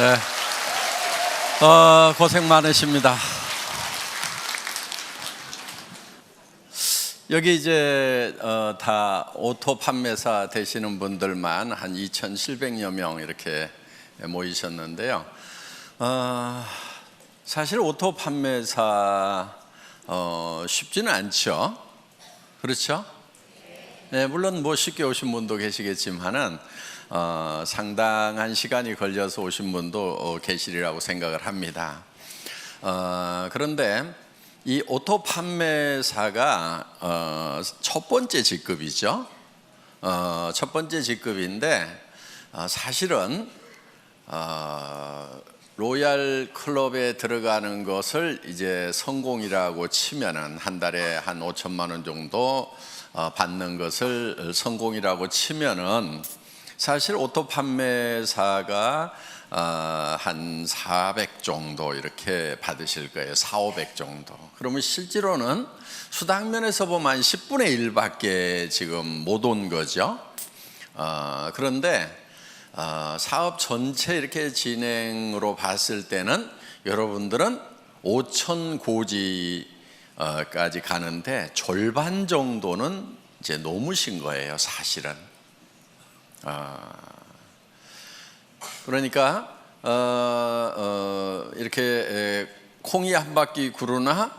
네, 고생 많으십니다. 여기 이제 다 오토 판매사 되시는 분들만 한 2,700여 명 이렇게 모이셨는데요. 사실 오토 판매사 쉽지는 않죠. 그렇죠? 네, 물론 뭐 쉽게 오신 분도 계시겠지만은 상당한 시간이 걸려서 오신 분도 계시리라고 생각을 합니다. 그런데 이 오토 판매사가 첫 번째 직급이죠. 첫 번째 직급인데 사실은 로얄 클럽에 들어가는 것을 이제 성공이라고 치면은 한 달에 한 5천만 원 정도 받는 것을 성공이라고 치면은 사실 오토 판매사가 한 400 정도 이렇게 받으실 거예요. 400, 500 정도. 그러면 실제로는 수당면에서 보면 한 10분의 1밖에 지금 못 온 거죠. 그런데 사업 전체 이렇게 진행으로 봤을 때는 여러분들은 5천 고지까지 가는데 절반 정도는 이제 넘으신 거예요, 사실은. 그러니까 이렇게 콩이 한 바퀴 구르나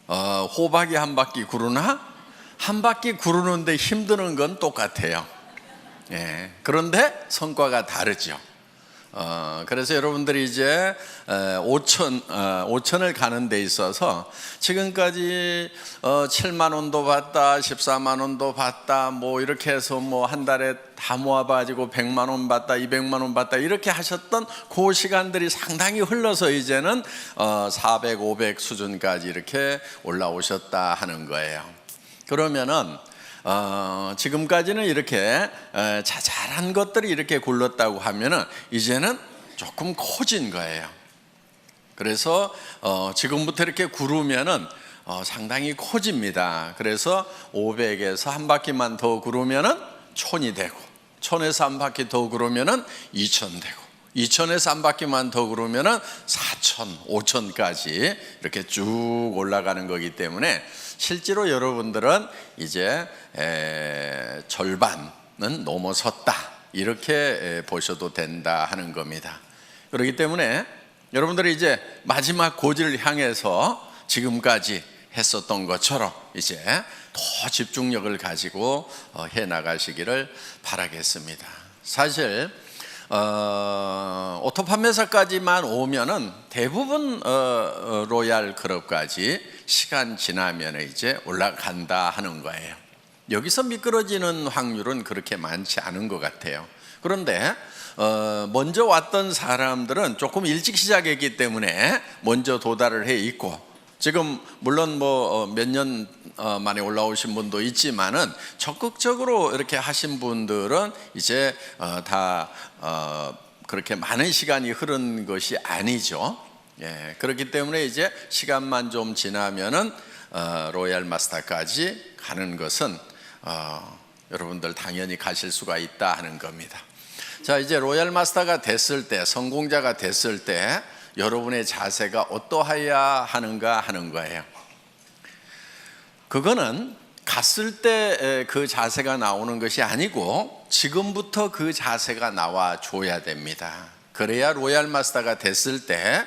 호박이 한 바퀴 구르나 한 바퀴 구르는데 힘드는 건 똑같아요. 예, 그런데 성과가 다르죠. 그래서 여러분들이 이제 5천을 가는 데 있어서 지금까지 7만 원도 받다, 14만 원도 받다, 뭐 이렇게 해서 뭐 한 달에 다 모아가지고 100만 원 받다, 200만 원 받다 이렇게 하셨던 그 시간들이 상당히 흘러서 이제는 400, 500 수준까지 이렇게 올라오셨다 하는 거예요. 그러면은 지금까지는 이렇게 자잘한 것들이 이렇게 굴렀다고 하면은 이제는 조금 커진 거예요. 그래서 지금부터 이렇게 구르면은 상당히 커집니다. 그래서 500에서 한 바퀴만 더 구르면은 1000이 되고, 1000에서 한 바퀴 더 구르면은 2000 되고, 2000에서 한 바퀴만 더 구르면은 4000, 5000까지 이렇게 쭉 올라가는 거기 때문에 실제로 여러분들은 이제 절반은 넘어섰다 이렇게 보셔도 된다 하는 겁니다. 그렇기 때문에 여러분들이 이제 마지막 고지를 향해서 지금까지 했었던 것처럼 이제 더 집중력을 가지고 해 나가시기를 바라겠습니다. 사실 오토 판매사까지만 오면은 대부분 로얄 클럽까지 시간 지나면 이제 올라간다 하는 거예요. 여기서 미끄러지는 확률은 그렇게 많지 않은 것 같아요. 그런데 먼저 왔던 사람들은 조금 일찍 시작했기 때문에 먼저 도달을 해 있고, 지금 물론 뭐 몇 년 만에 올라오신 분도 있지만은 적극적으로 이렇게 하신 분들은 이제 다 그렇게 많은 시간이 흐른 것이 아니죠. 예, 그렇기 때문에 이제 시간만 좀 지나면은 로얄 마스터까지 가는 것은 여러분들 당연히 가실 수가 있다 하는 겁니다. 자, 이제 로얄 마스터가 됐을 때, 성공자가 됐을 때 여러분의 자세가 어떠해야 하는가 하는 거예요. 그거는 갔을 때 그 자세가 나오는 것이 아니고 지금부터 그 자세가 나와 줘야 됩니다. 그래야 로얄 마스터가 됐을 때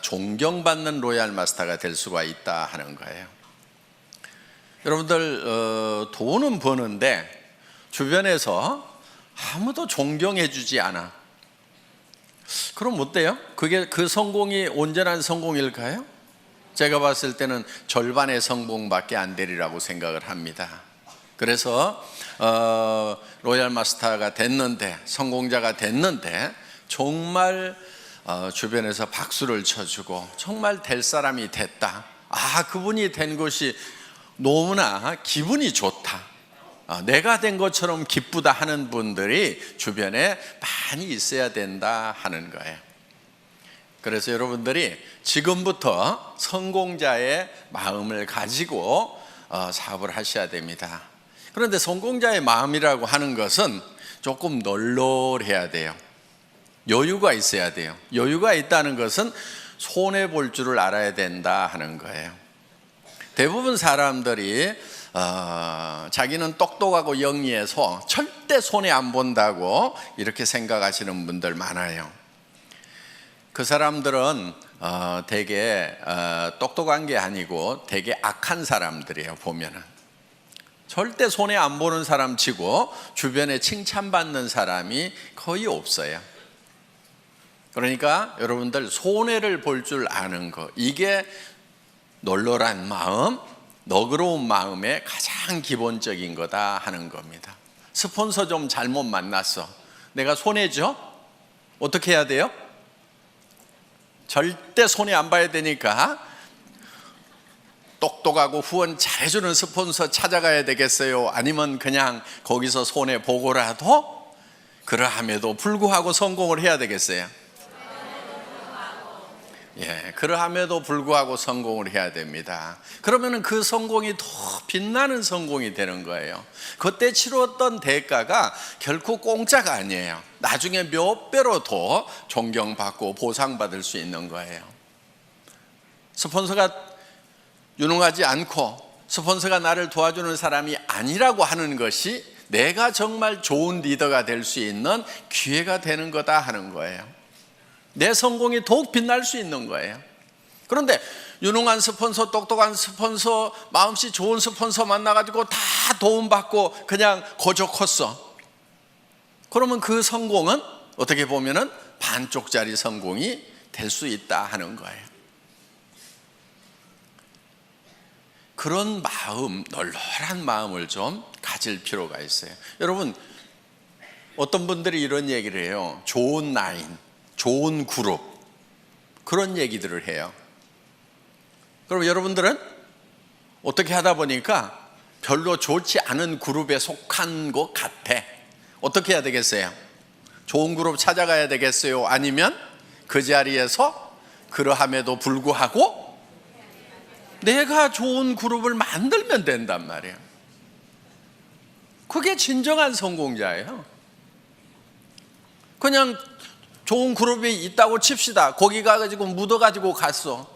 존경받는 로얄 마스터가 될 수가 있다 하는 거예요. 여러분들 돈은 버는데 주변에서 아무도 존경해 주지 않아. 그럼 어때요? 그게 그 성공이 온전한 성공일까요? 제가 봤을 때는 절반의 성공밖에 안 되리라고 생각을 합니다. 그래서 로얄 마스터가 됐는데, 성공자가 됐는데 정말 주변에서 박수를 쳐주고 정말 될 사람이 됐다, 그분이 된 것이 너무나 기분이 좋다, 내가 된 것처럼 기쁘다 하는 분들이 주변에 많이 있어야 된다 하는 거예요. 그래서 여러분들이 지금부터 성공자의 마음을 가지고 사업을 하셔야 됩니다. 그런데 성공자의 마음이라고 하는 것은 조금 널널해야 돼요. 여유가 있어야 돼요. 여유가 있다는 것은 손해볼 줄을 알아야 된다 하는 거예요. 대부분 사람들이 자기는 똑똑하고 영리해서 절대 손해 안 본다고 이렇게 생각하시는 분들 많아요. 그 사람들은 되게 똑똑한 게 아니고 되게 악한 사람들이에요. 보면은 절대 손해 안 보는 사람 치고 주변에 칭찬받는 사람이 거의 없어요. 그러니까 여러분들 손해를 볼 줄 아는 거, 이게 널널한 마음, 너그러운 마음의 가장 기본적인 거다 하는 겁니다. 스폰서 좀 잘못 만났어, 내가 손해죠? 어떻게 해야 돼요? 절대 손해 안 봐야 되니까 똑똑하고 후원 잘해주는 스폰서 찾아가야 되겠어요? 아니면 그냥 거기서 손해 보고라도 그러함에도 불구하고 성공을 해야 되겠어요? 예, 그러함에도 불구하고 성공을 해야 됩니다. 그러면 그 성공이 더 빛나는 성공이 되는 거예요. 그때 치렀던 대가가 결코 공짜가 아니에요. 나중에 몇 배로 더 존경받고 보상받을 수 있는 거예요. 스폰서가 유능하지 않고 스폰서가 나를 도와주는 사람이 아니라고 하는 것이 내가 정말 좋은 리더가 될 수 있는 기회가 되는 거다 하는 거예요. 내 성공이 더욱 빛날 수 있는 거예요. 그런데 유능한 스폰서, 똑똑한 스폰서, 마음씨 좋은 스폰서 만나가지고 다 도움받고 그냥 거저 컸어. 그러면 그 성공은 어떻게 보면은 반쪽짜리 성공이 될 수 있다 하는 거예요. 그런 마음, 널널한 마음을 좀 가질 필요가 있어요. 여러분, 어떤 분들이 이런 얘기를 해요. 좋은 라인, 좋은 그룹, 그런 얘기들을 해요. 그럼 여러분들은 어떻게 하다 보니까 별로 좋지 않은 그룹에 속한 것 같아. 어떻게 해야 되겠어요? 좋은 그룹 찾아가야 되겠어요? 아니면 그 자리에서 그러함에도 불구하고 내가 좋은 그룹을 만들면 된단 말이에요. 그게 진정한 성공자예요. 그냥 좋은 그룹이 있다고 칩시다. 거기 가가지고 묻어가지고 갔어.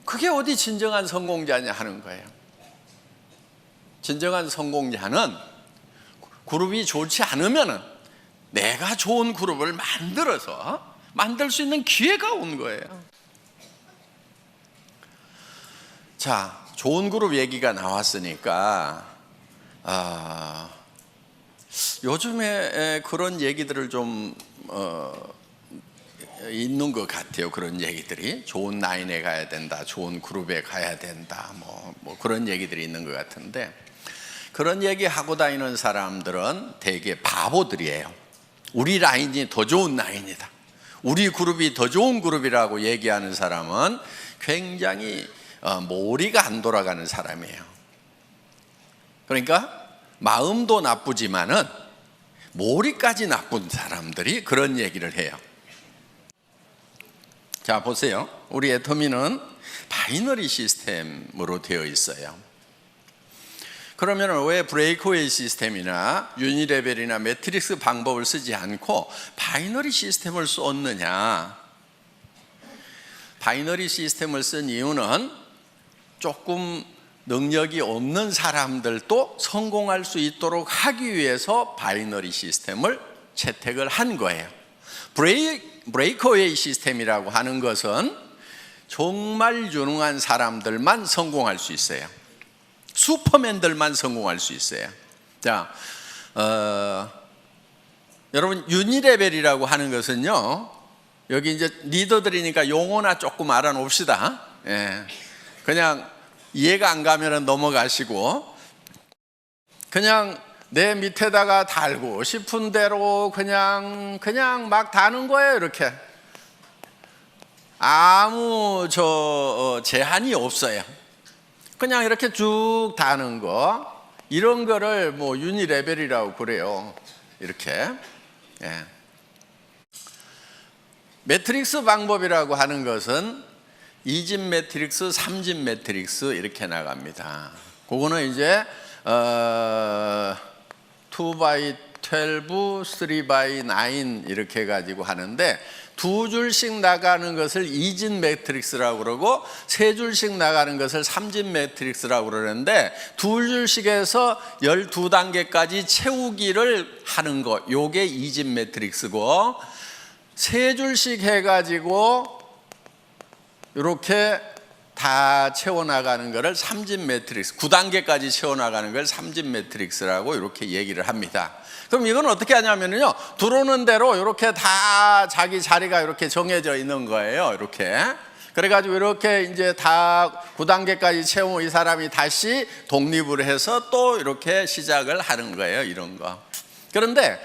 그게 어디 진정한 성공자냐 하는 거예요. 진정한 성공자는 그룹이 좋지 않으면 내가 좋은 그룹을 만들어서 만들 수 있는 기회가 온 거예요. 자, 좋은 그룹 얘기가 나왔으니까 요즘에 그런 얘기들을 좀 있는 것 같아요. 그런 얘기들이 좋은 라인에 가야 된다, 좋은 그룹에 가야 된다, 뭐 그런 얘기들이 있는 것 같은데, 그런 얘기 하고 다니는 사람들은 되게 바보들이에요. 우리 라인이 더 좋은 라인이다, 우리 그룹이 더 좋은 그룹이라고 얘기하는 사람은 굉장히 머리가 안 돌아가는 사람이에요. 그러니까 마음도 나쁘지만은 머리까지 나쁜 사람들이 그런 얘기를 해요. 자, 보세요. 우리 애터미는 바이너리 시스템으로 되어 있어요. 그러면 왜 브레이크웨이 시스템이나 유니레벨이나 매트릭스 방법을 쓰지 않고 바이너리 시스템을 썼느냐? 바이너리 시스템을 쓴 이유는 조금 능력이 없는 사람들도 성공할 수 있도록 하기 위해서 바이너리 시스템을 채택을 한 거예요. 브레이크웨이 시스템이라고 하는 것은 정말 유능한 사람들만 성공할 수 있어요. 슈퍼맨들만 성공할 수 있어요. 자, 여러분, 유니레벨이라고 하는 것은요, 여기 이제 리더들이니까 용어나 조금 알아놓읍시다. 예. 그냥 이해가 안 가면 넘어가시고, 그냥 내 밑에다가 달고 싶은 대로 그냥 막 다는 거예요. 이렇게 아무 제한이 없어요. 그냥 이렇게 쭉 다는 거, 이런 거를 뭐 유니레벨이라고 그래요. 이렇게. 예. 매트릭스 방법이라고 하는 것은 2집 매트릭스, 3집 매트릭스 이렇게 나갑니다. 그거는 이제 2x2, 12, 3x9 이렇게 해가지고 하는데, 두 줄씩 나가는 것을 2진 매트릭스라고 그러고 세 줄씩 나가는 것을 3진 매트릭스라고 그러는데, 두 줄씩 해서 12단계까지 채우기를 하는 거, 요게 2진 매트릭스고, 세 줄씩 해가지고 이렇게 다 채워나가는 것을 3진 매트릭스, 9단계까지 채워나가는 걸 3진 매트릭스라고 이렇게 얘기를 합니다. 그럼 이건 어떻게 하냐면요, 들어오는 대로 이렇게 다 자기 자리가 이렇게 정해져 있는 거예요. 이렇게. 그래가지고 이렇게 이제 다 9단계까지 채우면 이 사람이 다시 독립을 해서 또 이렇게 시작을 하는 거예요. 이런 거. 그런데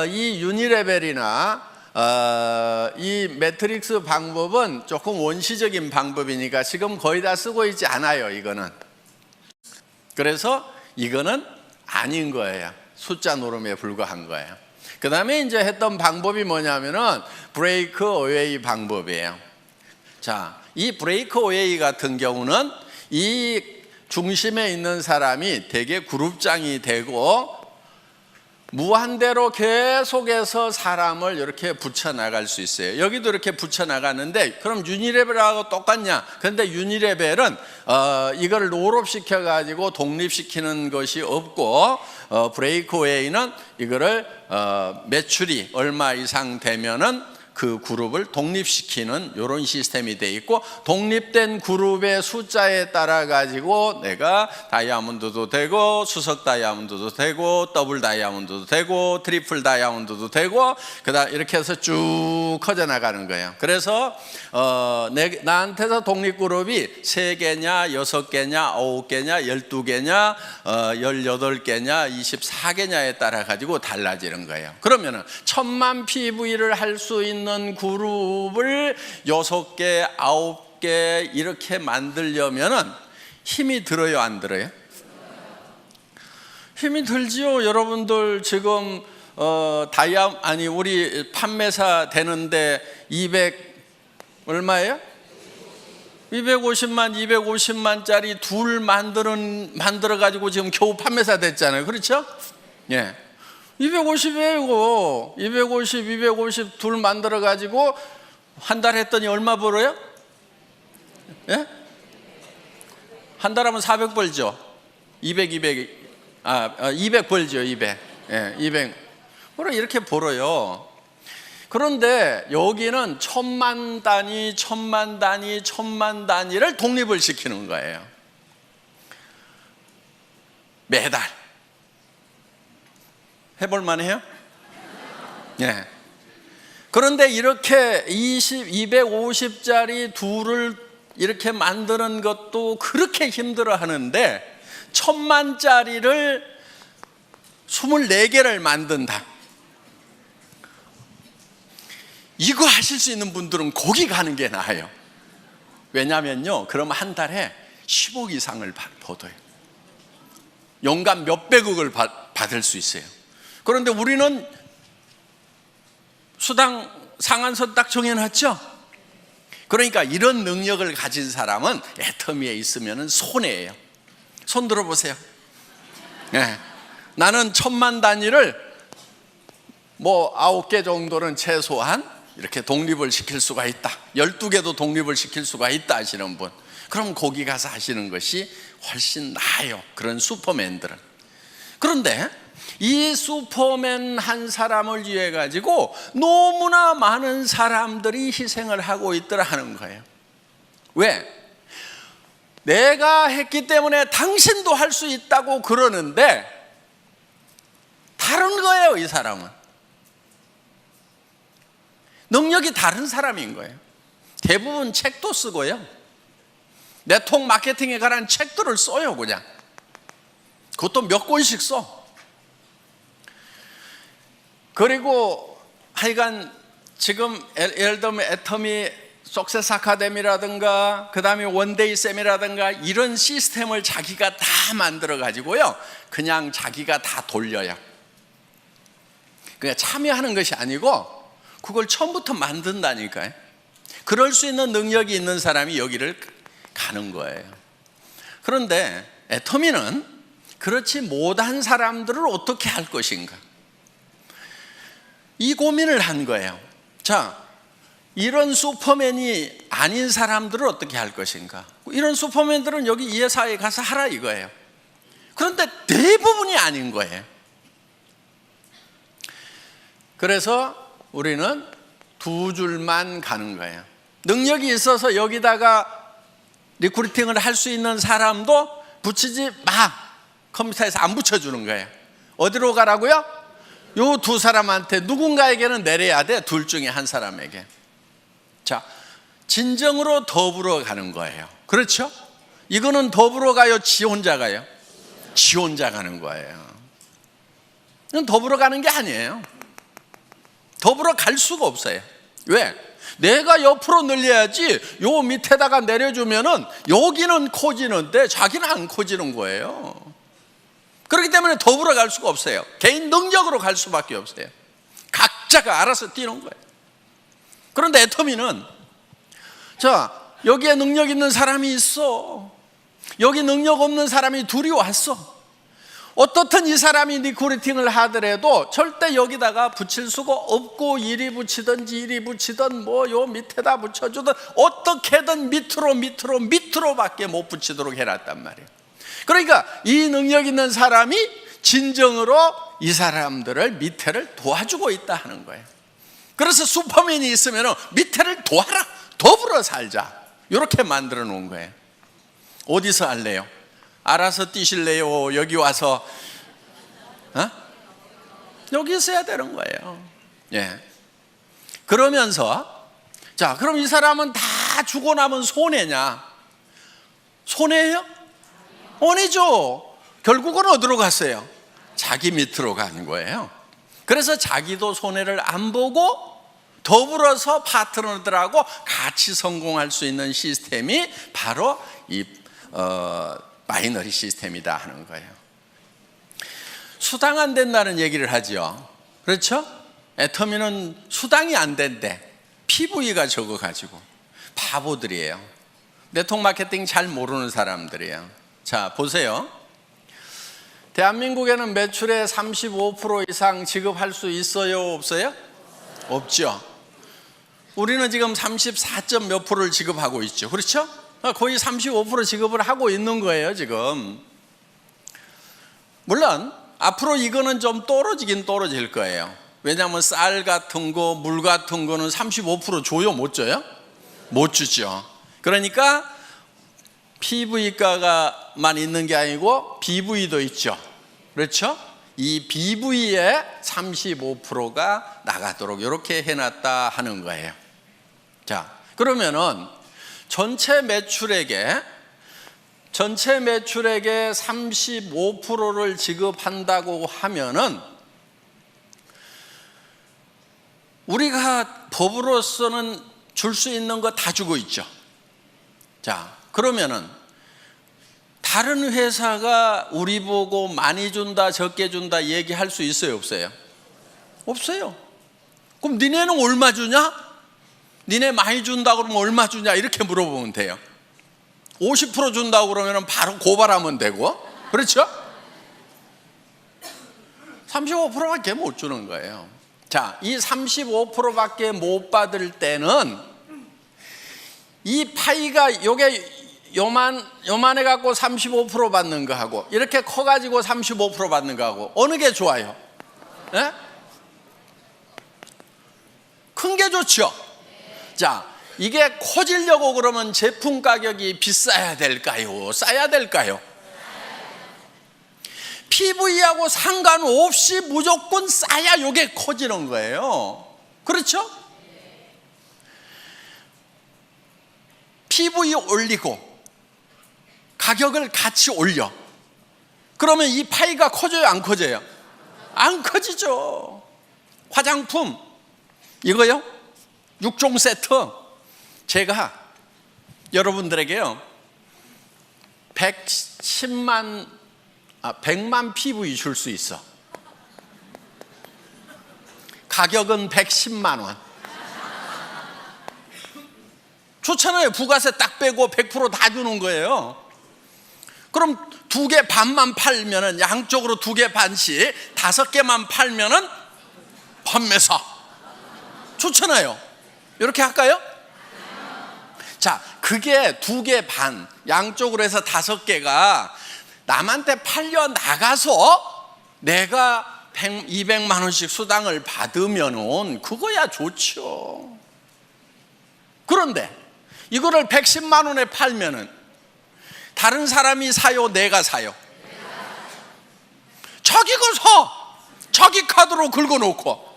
이 유니레벨이나 이 매트릭스 방법은 조금 원시적인 방법이니까 지금 거의 다 쓰고 있지 않아요. 이거는. 그래서 이거는 아닌 거예요. 숫자 노름에 불과한 거예요. 그 다음에 이제 했던 방법이 뭐냐면은 브레이크 어웨이 방법이에요. 자, 이 브레이크 어웨이 같은 경우는 이 중심에 있는 사람이 되게 그룹장이 되고 무한대로 계속해서 사람을 이렇게 붙여나갈 수 있어요. 여기도 이렇게 붙여나가는데, 그럼 유니레벨하고 똑같냐? 그런데 유니레벨은 이걸 롤업시켜 가지고 독립시키는 것이 없고, 브레이크웨이는 이거를 매출이 얼마 이상 되면은 그 그룹을 독립시키는 이런 시스템이 돼 있고, 독립된 그룹의 숫자에 따라 가지고 내가 다이아몬드도 되고 수석 다이아몬드도 되고 더블 다이아몬드도 되고 트리플 다이아몬드도 되고, 그다음 이렇게 해서 쭉 커져 나가는 거예요. 그래서 나한테서 독립 그룹이 3개냐 6개냐 9개냐 12개냐 18개냐 24개냐에 따라 가지고 달라지는 거예요. 그러면은 1000만 PV를 할 수 있는 그룹을 6개, 9개 이렇게 만들려면은 힘이 들어요, 안 들어요? 힘이 들지요. 여러분들 지금 우리 판매사 되는데 200 얼마예요? 250만짜리 둘 만들어 가지고 지금 겨우 판매사 됐잖아요. 그렇죠? 예. 250이에요, 이거. 250 둘 만들어 가지고 한 달 했더니 얼마 벌어요? 예? 한 달 하면 400 벌죠. 200 벌죠, 200. 예, 200. 그래, 이렇게 벌어요. 그런데 여기는 1000만 단위, 1000만 단위를 독립을 시키는 거예요. 매달. 해볼만 해요? 예. 그런데 이렇게 250짜리 둘을 이렇게 만드는 것도 그렇게 힘들어 하는데, 1000만짜리를 24개를 만든다. 이거 하실 수 있는 분들은 거기 가는 게 나아요. 왜냐면요, 그럼 한 달에 10억 이상을 벌어요. 연간 몇백억을 받을 수 있어요. 그런데 우리는 수당 상한선 딱 정해놨죠. 그러니까 이런 능력을 가진 사람은 애터미에 있으면 손해예요. 손 들어보세요. 네. 나는 1000만 단위를 9개 정도는 최소한 이렇게 독립을 시킬 수가 있다, 12개도 독립을 시킬 수가 있다 하시는 분, 그럼 거기 가서 하시는 것이 훨씬 나아요, 그런 슈퍼맨들은. 그런데 이 슈퍼맨 한 사람을 위해 가지고 너무나 많은 사람들이 희생을 하고 있더라 하는 거예요. 왜? 내가 했기 때문에 당신도 할 수 있다고 그러는데 다른 거예요. 이 사람은 능력이 다른 사람인 거예요. 대부분 책도 쓰고요, 네트워크 마케팅에 관한 책들을 써요. 그냥 그것도 몇 권씩 써. 그리고 하여간 지금 예를 들면 애터미 석세스 아카데미라든가 그 다음에 원데이 쌤이라든가 이런 시스템을 자기가 다 만들어 가지고요, 그냥 자기가 다 돌려요. 그냥 참여하는 것이 아니고 그걸 처음부터 만든다니까요. 그럴 수 있는 능력이 있는 사람이 여기를 가는 거예요. 그런데 애터미는 그렇지 못한 사람들을 어떻게 할 것인가? 이 고민을 한 거예요. 자, 이런 슈퍼맨이 아닌 사람들은 어떻게 할 것인가? 이런 슈퍼맨들은 여기 이 회사에 가서 하라 이거예요. 그런데 대부분이 아닌 거예요. 그래서 우리는 두 줄만 가는 거예요. 능력이 있어서 여기다가 리크루팅을 할 수 있는 사람도 붙이지 마. 컴퓨터에서 안 붙여주는 거예요. 어디로 가라고요? 요 두 사람한테 누군가에게는 내려야 돼. 둘 중에 한 사람에게. 자, 진정으로 더불어 가는 거예요. 그렇죠? 이거는 더불어 가요? 지 혼자 가요? 지 혼자 가는 거예요. 이건 더불어 가는 게 아니에요. 더불어 갈 수가 없어요. 왜? 내가 옆으로 늘려야지 요 밑에다가 내려주면은 여기는 커지는데 자기는 안 커지는 거예요. 그렇기 때문에 더불어 갈 수가 없어요. 개인 능력으로 갈 수밖에 없어요. 각자가 알아서 뛰는 거예요. 그런데 애터미는 자, 여기에 능력 있는 사람이 있어. 여기 능력 없는 사람이 둘이 왔어. 어떻든 이 사람이 리크루팅을 하더라도 절대 여기다가 붙일 수가 없고, 이리 붙이든지 이리 붙이든 뭐 요 밑에다 붙여주든 어떻게든 밑으로밖에 못 붙이도록 해놨단 말이에요. 그러니까 이 능력 있는 사람이 진정으로 이 사람들을 밑에를 도와주고 있다 하는 거예요. 그래서 슈퍼맨이 있으면 밑에를 도와라, 더불어 살자, 이렇게 만들어 놓은 거예요. 어디서 할래요? 알아서 뛰실래요? 여기 와서 여기 있어야 되는 거예요. 예. 그러면서 자, 그럼 이 사람은 다 주고 나면 손해냐? 손해예요? 아니죠. 결국은 어디로 갔어요? 자기 밑으로 가는 거예요. 그래서 자기도 손해를 안 보고 더불어서 파트너들하고 같이 성공할 수 있는 시스템이 바로 이 바이너리 시스템이다 하는 거예요. 수당 안 된다는 얘기를 하죠. 그렇죠? 애터미는 수당이 안 된대. PV가 적어가지고. 바보들이에요. 네트워크 마케팅 잘 모르는 사람들이에요. 자, 보세요. 대한민국에는 매출의 35% 이상 지급할 수 있어요? 없어요? 없죠. 우리는 지금 34점 몇 프로를 지급하고 있죠. 그렇죠? 거의 35% 지급을 하고 있는 거예요, 지금. 물론 앞으로 이거는 좀 떨어지긴 떨어질 거예요. 왜냐하면 쌀 같은 거, 물 같은 거는 35% 줘요? 못 줘요? 못 주죠. 그러니까 PV가만 있는 게 아니고 BV도 있죠. 그렇죠? 이 BV에 35%가 나가도록 이렇게 해놨다 하는 거예요. 자, 그러면은 전체 매출액의 35%를 지급한다고 하면은 우리가 법으로서는 줄 수 있는 거 다 주고 있죠. 자, 그러면은 다른 회사가 우리 보고 많이 준다, 적게 준다 얘기할 수 있어요, 없어요? 없어요. 그럼 니네는 얼마 주냐? 니네 많이 준다 그러면 얼마 주냐? 이렇게 물어보면 돼요. 50% 준다고 그러면 바로 고발하면 되고, 그렇죠? 35%밖에 못 주는 거예요. 자, 이 35%밖에 못 받을 때는 이 파이가 요게 요만해 갖고 35% 받는 거 하고 이렇게 커 가지고 35% 받는 거 하고 어느 게 좋아요? 네? 큰 게 좋죠. 자, 이게 커지려고 그러면 제품 가격이 비싸야 될까요? 싸야 될까요? PV하고 상관없이 무조건 싸야 이게 커지는 거예요. 그렇죠? PV 올리고 가격을 같이 올려. 그러면 이 파이가 커져요, 안 커져요? 안 커지죠. 화장품 이거요? 6종 세트 제가 여러분들에게요 100만 PV 줄 수 있어. 가격은 110만 원. 좋잖아요. 부가세 딱 빼고 100% 다 주는 거예요. 그럼 2개 반만 팔면은 양쪽으로 2개 반씩 5개만 팔면은 판매사. 좋잖아요. 이렇게 할까요? 자, 그게 2개 반, 양쪽으로 해서 5개가 남한테 팔려 나가서 내가 200만 원씩 수당을 받으면은 그거야 좋죠. 그런데 이거를 110만 원에 팔면은 다른 사람이 사요, 내가 사요? 자기 거 사. 자기 카드로 긁어놓고,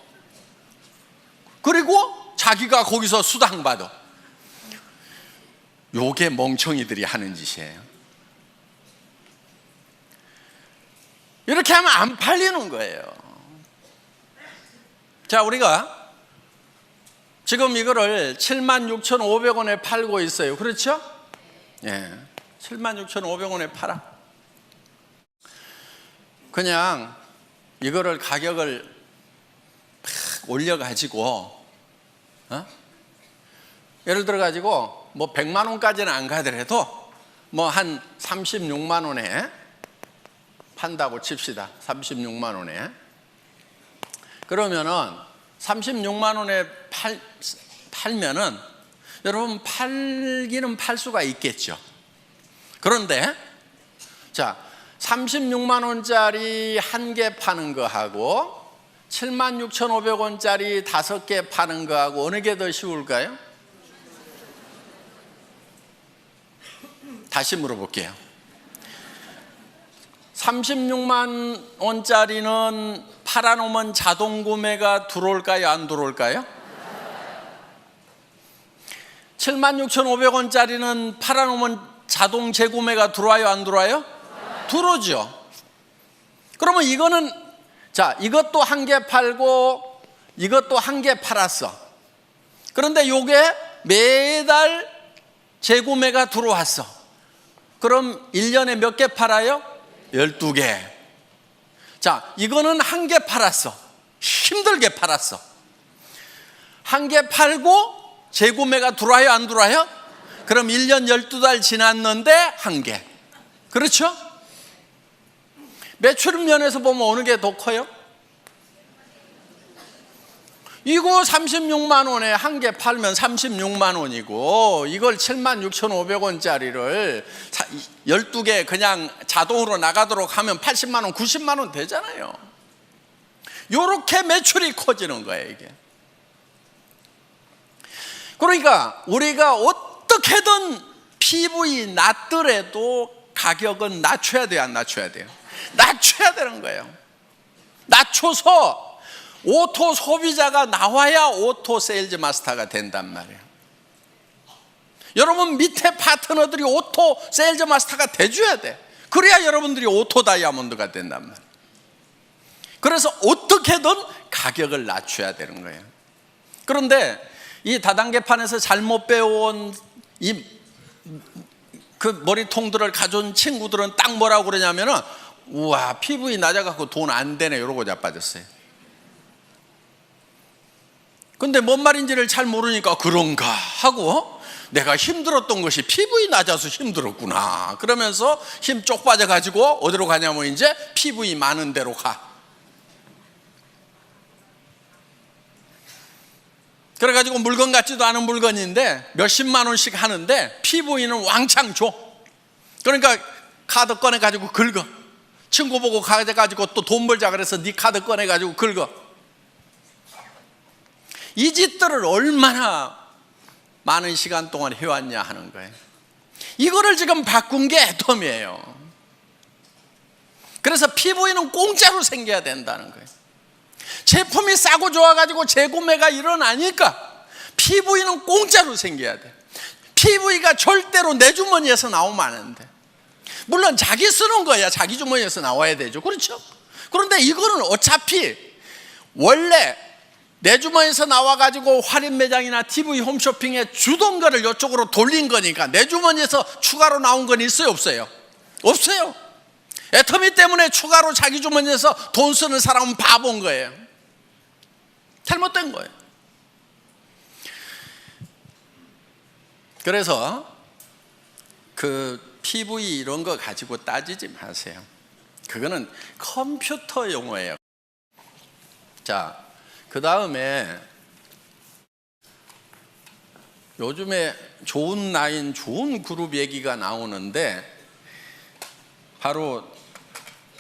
그리고 자기가 거기서 수당 받아. 요게 멍청이들이 하는 짓이에요. 이렇게 하면 안 팔리는 거예요. 자, 우리가 지금 이거를 76,500원에 팔고 있어요. 그렇죠? 예, 76,500원에 팔아. 그냥 이거를 가격을 팍 올려가지고, 예를 들어가지고 뭐 100만 원까지는 안 가더라도 뭐 한 36만 원에 판다고 칩시다. 36만 원에. 그러면은 36만 원에 팔면은 여러분 팔기는 팔 수가 있겠죠. 그런데 자, 36만 원짜리 1개 파는 거하고 76,500원짜리 5개 파는 거하고 어느 게 더 쉬울까요? 다시 물어볼게요. 36만 원짜리는 팔아놓으면 자동 구매가 들어올까요? 안 들어올까요? 76,500원짜리는 팔아놓으면 자동 재구매가 들어와요? 안 들어와요? 들어오죠. 그러면 이거는, 자, 이것도 1개 팔고 이것도 1개 팔았어. 그런데 요게 매달 재구매가 들어왔어. 그럼 1년에 몇 개 팔아요? 12개. 자, 이거는 1개 팔았어. 힘들게 팔았어. 1개 팔고 재구매가 들어와요? 안 들어와요? 그럼 1년 12달 지났는데 1개. 그렇죠? 매출 면에서 보면 어느 게 더 커요? 이거 36만 원에 1개 팔면 36만 원이고, 이걸 76,500원짜리를 12개 그냥 자동으로 나가도록 하면 80만 원, 90만 원 되잖아요. 이렇게 매출이 커지는 거예요, 이게. 그러니까 우리가 어떻게든 PV 낮더라도 가격은 낮춰야 돼요, 안 낮춰야 돼요? 낮춰야 되는 거예요. 낮춰서 오토 소비자가 나와야 오토 세일즈 마스터가 된단 말이에요. 여러분 밑에 파트너들이 오토 세일즈 마스터가 돼줘야 돼. 그래야 여러분들이 오토 다이아몬드가 된단 말이에요. 그래서 어떻게든 가격을 낮춰야 되는 거예요. 그런데 이 다단계판에서 잘못 배워온 그 머리통들을 가져온 친구들은 딱 뭐라고 그러냐면은, 우와, PV 낮아갖고 돈 안 되네, 이러고 자빠졌어요. 근데 뭔 말인지를 잘 모르니까 그런가 하고, 내가 힘들었던 것이 PV 낮아서 힘들었구나 그러면서 힘 쪽 빠져가지고 어디로 가냐면 이제 PV 많은 데로 가. 그래가지고 물건 같지도 않은 물건인데 몇십만 원씩 하는데 PV는 왕창 줘. 그러니까 카드 꺼내가지고 긁어. 친구 보고 가져가지고 또 돈 벌자 그래서 네 카드 꺼내가지고 긁어. 이 짓들을 얼마나 많은 시간 동안 해왔냐 하는 거예요. 이거를 지금 바꾼 게 애텀이에요. 그래서 PV는 공짜로 생겨야 된다는 거예요. 제품이 싸고 좋아가지고 재구매가 일어나니까 PV는 공짜로 생겨야 돼. PV가 절대로 내 주머니에서 나오면 안 돼. 물론 자기 쓰는 거야 자기 주머니에서 나와야 되죠. 그렇죠? 그런데 이거는 어차피 원래 내 주머니에서 나와가지고 할인 매장이나 TV 홈쇼핑에 주던 거를 이쪽으로 돌린 거니까 내 주머니에서 추가로 나온 건 있어요? 없어요? 없어요. 애터미 때문에 추가로 자기 주머니에서 돈 쓰는 사람은 바본 거예요. 잘못된 거예요. 그래서 그 PV 이런 거 가지고 따지지 마세요. 그거는 컴퓨터 용어예요. 자, 그 다음에 요즘에 좋은 라인, 좋은 그룹 얘기가 나오는데 바로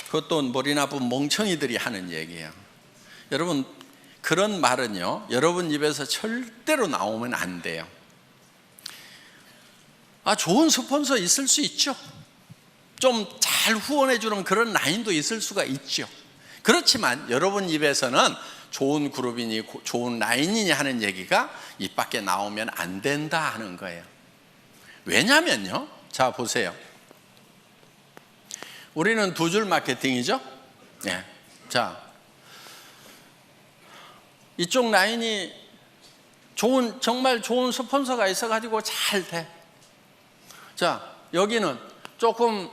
그것도 머리 나쁜 멍청이들이 하는 얘기예요. 여러분, 그런 말은요, 여러분 입에서 절대로 나오면 안 돼요. 좋은 스폰서 있을 수 있죠. 좀 잘 후원해 주는 그런 라인도 있을 수가 있죠. 그렇지만 여러분 입에서는 좋은 그룹이니 좋은 라인이니 하는 얘기가 입 밖에 나오면 안 된다 하는 거예요. 왜냐면요, 자 보세요. 우리는 두 줄 마케팅이죠. 네. 자, 이쪽 라인이 정말 좋은 스폰서가 있어가지고 잘 돼. 자, 여기는 조금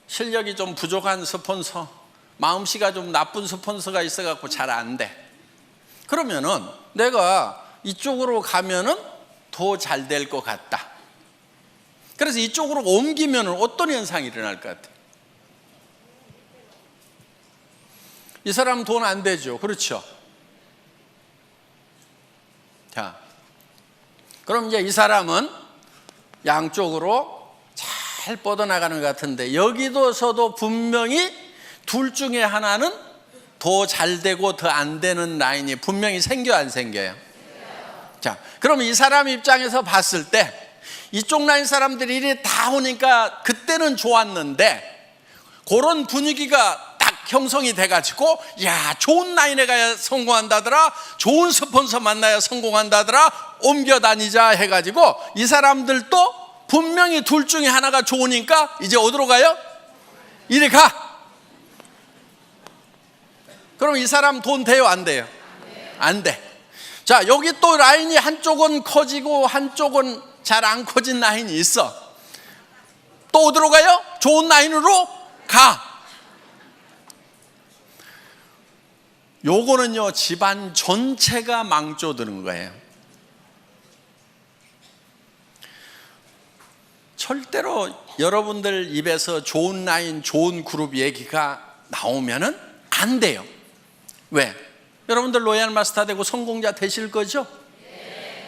실력이 좀 부족한 스폰서, 마음씨가 좀 나쁜 스폰서가 있어갖고 잘 안 돼. 그러면은 내가 이쪽으로 가면은 더 잘 될 것 같다. 그래서 이쪽으로 옮기면은 어떤 현상이 일어날 것 같아요? 이 사람 돈 안 되죠. 그렇죠? 자, 그럼 이제 이 사람은 양쪽으로 잘 뻗어나가는 것 같은데 여기서도 분명히 둘 중에 하나는 더 잘 되고 더 안 되는 라인이 분명히 생겨 안 생겨요? 자, 그럼 이 사람 입장에서 봤을 때 이쪽 라인 사람들이 이리 다 오니까 그때는 좋았는데 그런 분위기가 딱 형성이 돼가지고 야, 좋은 라인에 가야 성공한다더라, 좋은 스폰서 만나야 성공한다더라, 옮겨 다니자 해가지고 이 사람들도 분명히 둘 중에 하나가 좋으니까 이제 어디로 가요? 이리 가. 그럼 이 사람 돈 돼요, 안 돼요? 안 돼. 자, 여기 또 라인이 한쪽은 커지고 한쪽은 잘 안 커진 라인이 있어. 또 어디로 가요? 좋은 라인으로 가. 요거는요, 집안 전체가 망조드는 거예요. 절대로 여러분들 입에서 좋은 라인, 좋은 그룹 얘기가 나오면은 안 돼요. 왜? 여러분들 로얄 마스터 되고 성공자 되실 거죠?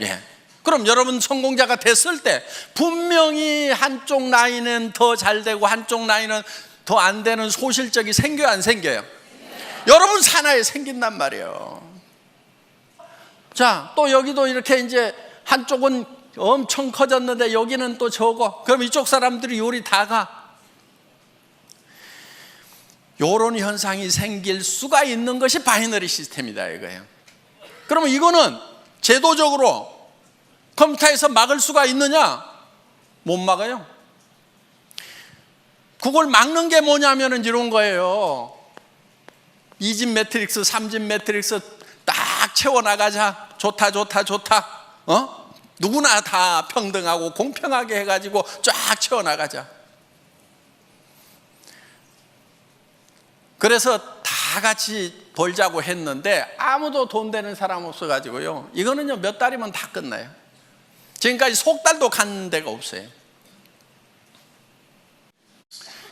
예. 그럼 여러분 성공자가 됐을 때 분명히 한쪽 라인은 더 잘 되고 한쪽 라인은 더 안 되는 소실적이 생겨요, 안 생겨요? 여러분 산하에 생긴단 말이에요. 자, 또 여기도 이렇게 이제 한쪽은 엄청 커졌는데 여기는 또 적어. 그럼 이쪽 사람들이 요리 다 가. 요런 현상이 생길 수가 있는 것이 바이너리 시스템이다 이거예요. 그러면 이거는 제도적으로 컴퓨터에서 막을 수가 있느냐? 못 막아요. 그걸 막는 게 뭐냐면은 이런 거예요. 2집 매트릭스, 3집 매트릭스 딱 채워나가자. 좋다. 누구나 다 평등하고 공평하게 해가지고 쫙 채워나가자. 그래서 다 같이 벌자고 했는데 아무도 돈 되는 사람 없어가지고요. 이거는요, 몇 달이면 다 끝나요. 지금까지 석 달도 간 데가 없어요.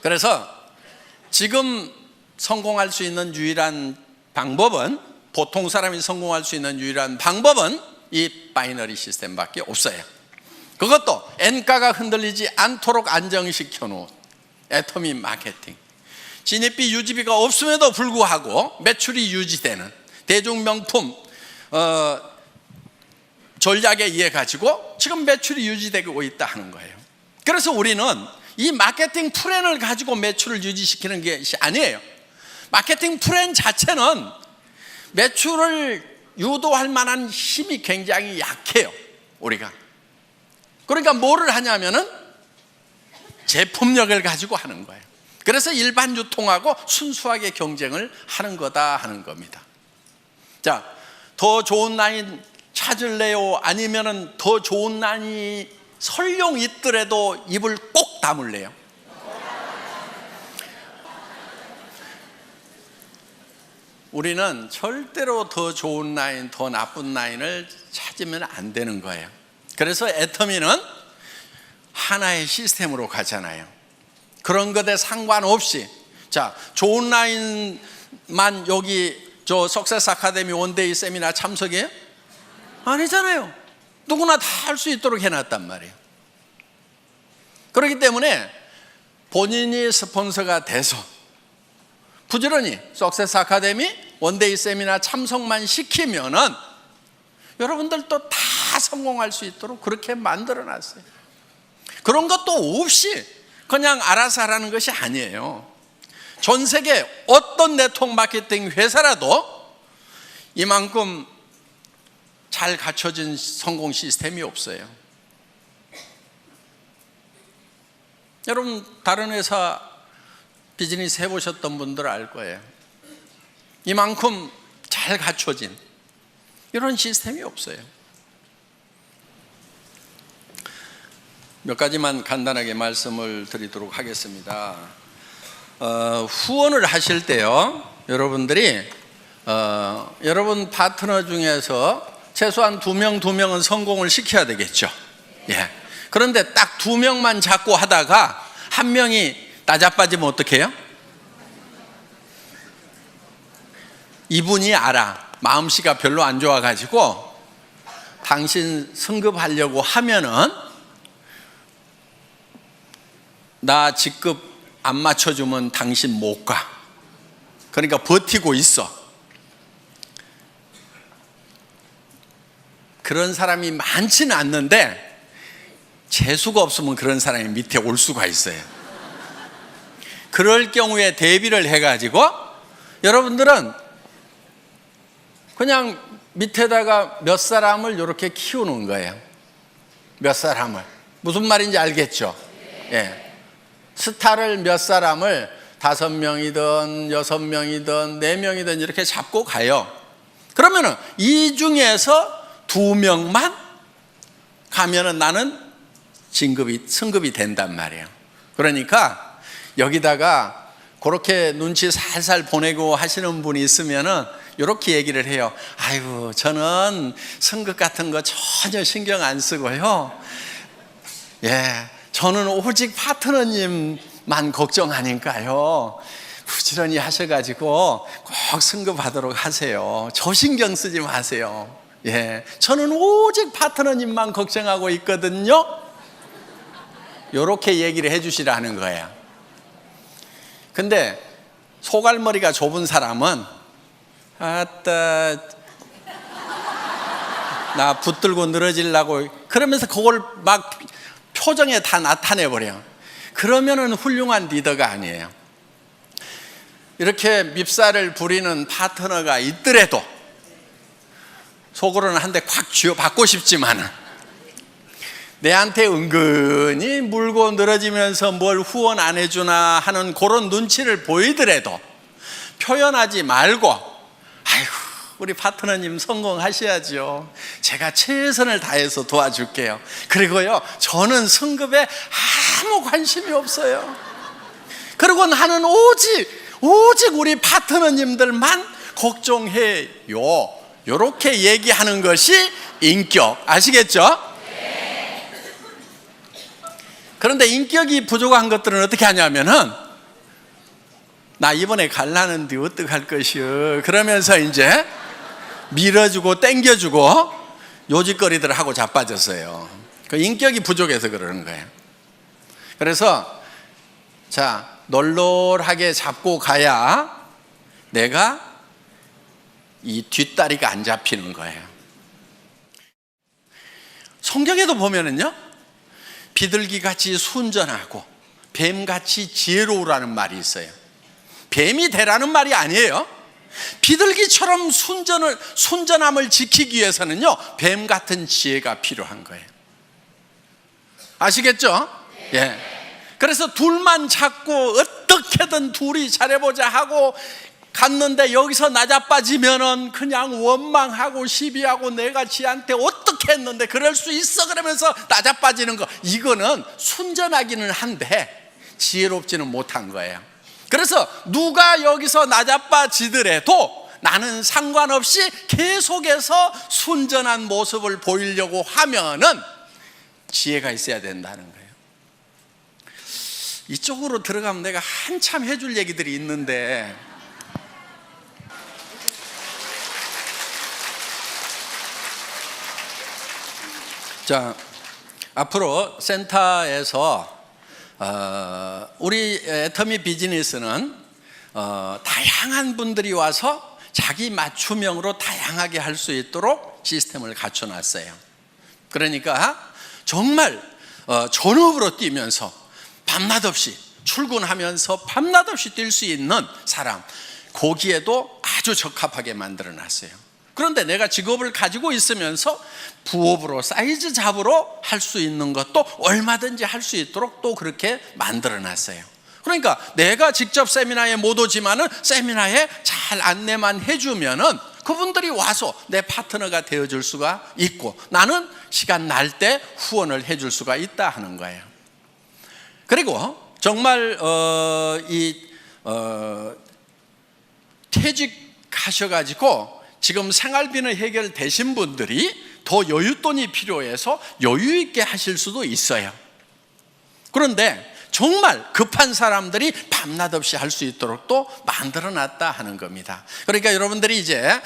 그래서 지금 성공할 수 있는 유일한 방법은, 보통 사람이 성공할 수 있는 유일한 방법은 이 바이너리 시스템밖에 없어요. 그것도 N가가 흔들리지 않도록 안정시켜 놓은 애터미 마케팅. 진입비 유지비가 없음에도 불구하고 매출이 유지되는 대중명품 전략에 의해 가지고 지금 매출이 유지되고 있다 하는 거예요. 그래서 우리는 이 마케팅 플랜을 가지고 매출을 유지시키는 것이 아니에요. 마케팅 플랜 자체는 매출을 유도할 만한 힘이 굉장히 약해요, 우리가. 그러니까 뭐를 하냐면은 제품력을 가지고 하는 거예요. 그래서 일반 유통하고 순수하게 경쟁을 하는 거다 하는 겁니다. 자, 더 좋은 라인 찾을래요? 아니면은 더 좋은 라인이 설령 있더라도 입을 꼭 다물래요? 우리는 절대로 더 좋은 라인, 더 나쁜 라인을 찾으면 안 되는 거예요. 그래서 애터미는 하나의 시스템으로 가잖아요. 그런 것에 상관없이, 자, 좋은 라인만 여기 저 석세스 아카데미 원데이 세미나 참석이에요? 아니잖아요. 누구나 다 할 수 있도록 해놨단 말이에요. 그렇기 때문에 본인이 스폰서가 돼서 부지런히 석세스 아카데미 원데이 세미나 참석만 시키면은 여러분들도 다 성공할 수 있도록 그렇게 만들어 놨어요. 그런 것도 없이 그냥 알아서 하라는 것이 아니에요. 전 세계 어떤 네트워크 마케팅 회사라도 이만큼 잘 갖춰진 성공 시스템이 없어요. 여러분 다른 회사 비즈니스 해보셨던 분들 알 거예요. 이만큼 잘 갖춰진 이런 시스템이 없어요. 몇 가지만 간단하게 말씀을 드리도록 하겠습니다. 후원을 하실 때요, 여러분들이 여러분 파트너 중에서 최소한 2명은 성공을 시켜야 되겠죠. 예. 그런데 딱 2명만 잡고 하다가 1명이 나자빠지면 어떡해요? 이분이 알아. 마음씨가 별로 안 좋아가지고 당신 승급하려고 하면은 나 직급 안 맞춰주면 당신 못 가. 그러니까 버티고 있어. 그런 사람이 많지는 않는데 재수가 없으면 그런 사람이 밑에 올 수가 있어요. 그럴 경우에 대비를 해가지고 여러분들은 그냥 밑에다가 몇 사람을 이렇게 키우는 거예요. 몇 사람을. 무슨 말인지 알겠죠? 예. 스타를 몇 사람을 5명이든 6명이든 4명이든 이렇게 잡고 가요. 그러면은 이 중에서 2명만 가면은 나는 승급이 된단 말이에요. 그러니까 여기다가 그렇게 눈치 살살 보내고 하시는 분이 있으면은 이렇게 얘기를 해요. 아이고, 저는 승급 같은 거 전혀 신경 안 쓰고요. 예, 저는 오직 파트너님만 걱정하니까요. 부지런히 하셔가지고 꼭 승급하도록 하세요. 저 신경 쓰지 마세요. 예, 저는 오직 파트너님만 걱정하고 있거든요. 이렇게 얘기를 해주시라는 거예요. 근데 소갈머리가 좁은 사람은 아따 나 붙들고 늘어지려고 그러면서 그걸 막 표정에 다 나타내버려요. 그러면은 훌륭한 리더가 아니에요. 이렇게 밉살을 부리는 파트너가 있더라도 속으로는 한 대 콱 쥐어받고 싶지만은 내한테 은근히 물고 늘어지면서 뭘 후원 안 해주나 하는 그런 눈치를 보이더라도 표현하지 말고 아이고 우리 파트너님 성공하셔야죠. 제가 최선을 다해서 도와줄게요. 그리고요 저는 승급에 아무 관심이 없어요. 그리고 나는 오직 우리 파트너님들만 걱정해요. 이렇게 얘기하는 것이 인격. 아시겠죠? 그런데 인격이 부족한 것들은 어떻게 하냐면은 나 이번에 갈라는데 어떡할 것이요 그러면서 이제 밀어주고 땡겨주고 요짓거리들 하고 자빠졌어요. 그 인격이 부족해서 그러는 거예요. 그래서 자 널널하게 잡고 가야 내가 이 뒷다리가 안 잡히는 거예요. 성경에도 보면은요 비둘기같이 순전하고 뱀같이 지혜로우라는 말이 있어요. 뱀이 되라는 말이 아니에요. 비둘기처럼 순전함을 지키기 위해서는요 뱀 같은 지혜가 필요한 거예요. 아시겠죠? 예. 그래서 둘만 찾고 어떻게든 둘이 잘해보자 하고 갔는데 여기서 나자빠지면은 그냥 원망하고 시비하고 내가 지한테 어떻게 했는데 그럴 수 있어 그러면서 나자빠지는 거, 이거는 순전하기는 한데 지혜롭지는 못한 거예요. 그래서 누가 여기서 나자빠지더라도 나는 상관없이 계속해서 순전한 모습을 보이려고 하면은 지혜가 있어야 된다는 거예요. 이쪽으로 들어가면 내가 한참 해줄 얘기들이 있는데 자, 앞으로 센터에서 우리 애터미 비즈니스는 다양한 분들이 와서 자기 맞춤형으로 다양하게 할 수 있도록 시스템을 갖춰놨어요. 그러니까 정말 전업으로 뛰면서 밤낮 없이 출근하면서 밤낮 없이 뛸 수 있는 사람, 거기에도 아주 적합하게 만들어놨어요. 그런데 내가 직업을 가지고 있으면서 부업으로 사이즈 잡으로 할 수 있는 것도 얼마든지 할 수 있도록 또 그렇게 만들어놨어요. 그러니까 내가 직접 세미나에 못 오지만은 세미나에 잘 안내만 해주면은 그분들이 와서 내 파트너가 되어줄 수가 있고, 나는 시간 날 때 후원을 해줄 수가 있다 하는 거예요. 그리고 정말 퇴직하셔가지고 지금 생활비는 해결되신 분들이 더 여윳돈이 필요해서 여유 있게 하실 수도 있어요. 그런데 정말 급한 사람들이 밤낮 없이 할 수 있도록 또 만들어놨다 하는 겁니다. 그러니까 여러분들이 이제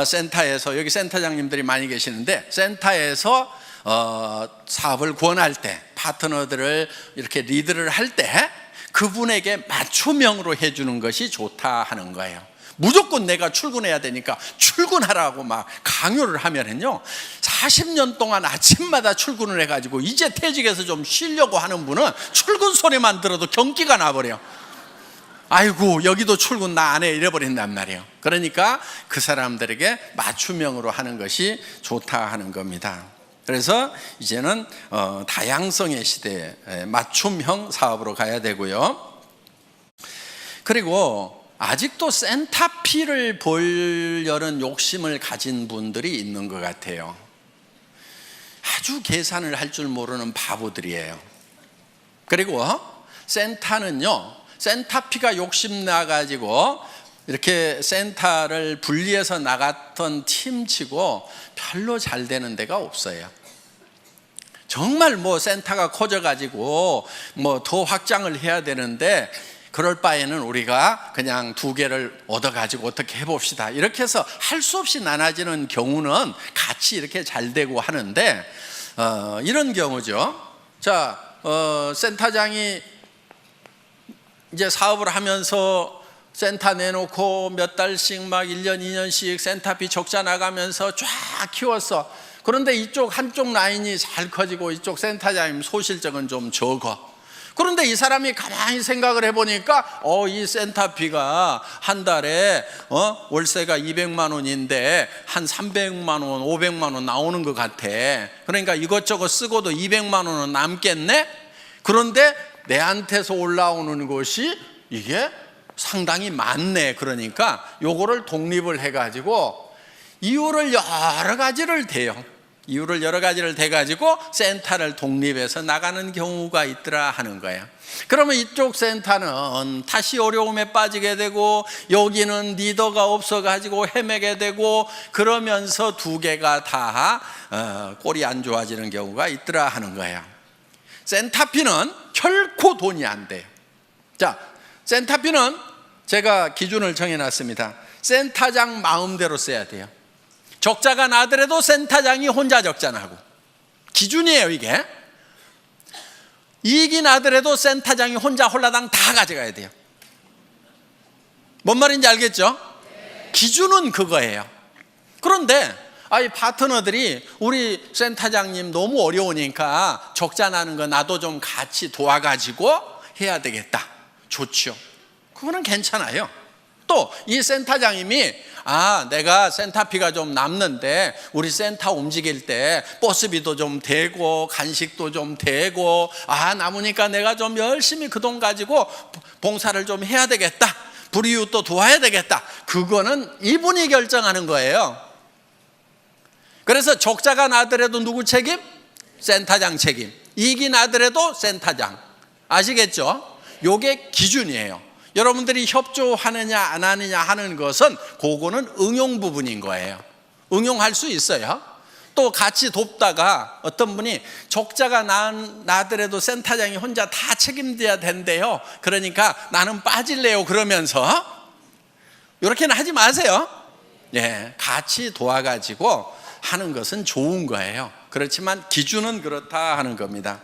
센터에서, 여기 센터장님들이 많이 계시는데, 센터에서 사업을 권할 때, 파트너들을 이렇게 리드를 할 때 그분에게 맞춤형으로 해주는 것이 좋다 하는 거예요. 무조건 내가 출근해야 되니까 출근하라고 막 강요를 하면은요, 40년 동안 아침마다 출근을 해가지고 이제 퇴직해서 좀 쉬려고 하는 분은 출근 소리만 들어도 경기가 나버려. 아이고, 여기도 출근 나 안 해, 이래버린단 말이에요. 그러니까 그 사람들에게 맞춤형으로 하는 것이 좋다 하는 겁니다. 그래서 이제는 다양성의 시대에 맞춤형 사업으로 가야 되고요. 그리고 아직도 센터피를 보려는 욕심을 가진 분들이 있는 것 같아요. 아주 계산을 할 줄 모르는 바보들이에요. 그리고 센터는요, 센터피가 욕심나가지고 이렇게 센터를 분리해서 나갔던 팀치고 별로 잘 되는 데가 없어요. 정말 뭐 센터가 커져가지고 뭐 더 확장을 해야 되는데, 그럴 바에는 우리가 그냥 2개를 얻어가지고 어떻게 해봅시다, 이렇게 해서 할 수 없이 나눠지는 경우는 같이 이렇게 잘 되고 하는데, 이런 경우죠. 자, 센터장이 이제 사업을 하면서 센터 내놓고 몇 달씩 막 1년, 2년씩 센터비 적자 나가면서 쫙 키웠어. 그런데 이쪽 한쪽 라인이 잘 커지고 이쪽 센터장님 소실적은 좀 적어. 그런데 이 사람이 가만히 생각을 해보니까 이 센터비가 한 달에 월세가 200만 원인데 한 300만 원, 500만 원 나오는 것 같아. 그러니까 이것저것 쓰고도 200만 원은 남겠네? 그런데 내한테서 올라오는 것이 이게 상당히 많네. 그러니까 요거를 독립을 해가지고 이유를 여러 가지를 대요. 이유를 여러 가지를 대가지고 센터를 독립해서 나가는 경우가 있더라 하는 거예요. 그러면 이쪽 센터는 다시 어려움에 빠지게 되고, 여기는 리더가 없어가지고 헤매게 되고, 그러면서 2개가 다 꼴이 안 좋아지는 경우가 있더라 하는 거예요. 센터피는 결코 돈이 안 돼요. 자, 센터피는 제가 기준을 정해놨습니다. 센터장 마음대로 써야 돼요. 적자가 나더라도 센터장이 혼자 적자 나고, 기준이에요 이게. 이익이 나더라도 센터장이 혼자 홀라당 다 가져가야 돼요. 뭔 말인지 알겠죠? 기준은 그거예요. 그런데 파트너들이 우리 센터장님 너무 어려우니까 적자 나는 거 나도 좀 같이 도와가지고 해야 되겠다. 좋죠. 그거는 괜찮아요. 또 이 센터장님이 내가 센터비가 좀 남는데 우리 센터 움직일 때 버스비도 좀 되고 간식도 좀 되고 남으니까 내가 좀 열심히 그 돈 가지고 봉사를 좀 해야 되겠다, 불이웃도 도와야 되겠다. 그거는 이분이 결정하는 거예요. 그래서 적자가 나더라도 누구 책임? 센터장 책임. 이익이 나더라도 센터장. 아시겠죠? 요게 기준이에요. 여러분들이 협조하느냐 안 하느냐 하는 것은 그거는 응용 부분인 거예요. 응용할 수 있어요. 또 같이 돕다가 어떤 분이 적자가 나더라도 센터장이 혼자 다 책임져야 된대요. 그러니까 나는 빠질래요. 그러면서 이렇게는 하지 마세요. 같이 도와가지고 하는 것은 좋은 거예요. 그렇지만 기준은 그렇다 하는 겁니다.